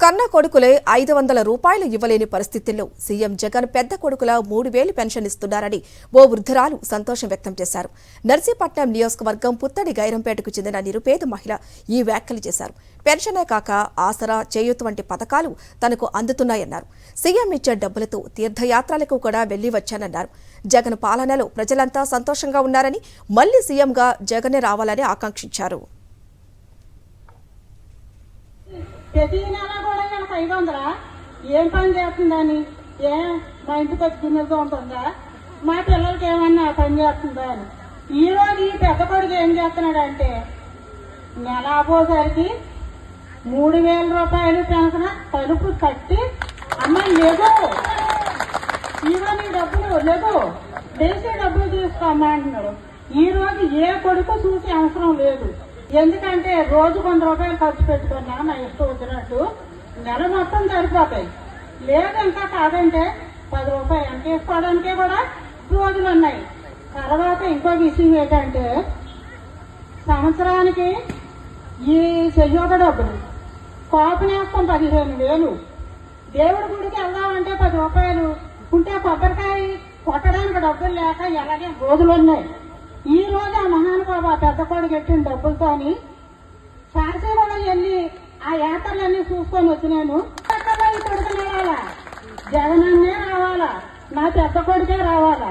కన్న కొడుకులే 500 రూపాయలు ఇవ్వలేని పరిస్థితుల్లో సీఎం జగన్ పెద్ద కొడుకుల 3000 పెన్షన్ ఇస్తున్నారని ఓ వృద్ధురాలు సంతోషం వ్యక్తం చేశారు. నర్సీపట్నం నియోజకవర్గం పుత్తడి గైరంపేటకు చెందిన నిరుపేద మహిళ ఈ వ్యాఖ్యలు చేశారు. పెన్షనే కాక ఆసరా, చేయూత వంటి పథకాలు తనకు అందుతున్నాయన్నారు. సీఎం ఇచ్చే డబ్బులతో తీర్థయాత్రలకు కూడా వెళ్లి వచ్చానన్నారు. జగన్ పాలనలో ప్రజలంతా సంతోషంగా ఉన్నారని, మళ్లీ సీఎంగా జగనే రావాలని ఆకాంక్షించారు. ప్రతి నెల కూడా వీళ్ళకి 500 ఏం పని చేస్తుందని, మా ఇంటికి వచ్చి గిన్నెలతో ఉంటుందా, మా పిల్లలకి ఏమన్నా పని చేస్తుందా అని. ఈ రోజు ఈ పెద్ద కొడుకు ఏం చేస్తున్నాడంటే నెల పోసరికి 3000 రూపాయలు పెన్షన్ తలుపు కట్టి, అమ్మ లేదు ఇవన్నీ డబ్బులు లేదు, దేశీ డబ్బులు తీసుకోమ్మా అంటున్నాడు. ఈ రోజు ఏ కొడుకు చూసే అవసరం లేదు. ఎందుకంటే రోజు 100 రూపాయలు ఖర్చు పెట్టుకున్నా నా ఇష్టం వచ్చినట్టు నెల మొత్తం సరిపోతాయి. లేదు ఇంకా కాదంటే 10 రూపాయలు ఎంత వేసుకోవడానికే కూడా రోజులు ఉన్నాయి. తర్వాత ఇంకో విషయం ఏంటంటే సంవత్సరానికి ఈ చెయ్యూత డబ్బులు కోపనేస్తాం 15,000. దేవుడి గుడికి వెళ్దామంటే 10 రూపాయలు ఉంటే కొబ్బరికాయ కొట్టడానికి డబ్బులు లేక ఎలాగే రోజులు ఉన్నాయి. ఈ రోజు ఆ మహానుభావ పెద్ద కొడుకు ఎట్టిన డబ్బులతోని శాసనలో వెళ్ళి ఆ యాత్రలన్నీ చూసుకొని వచ్చినాను. కొడుకు రావాలా, జగనన్నే రావాలా, నా పెద్ద కొడుకే రావాలా.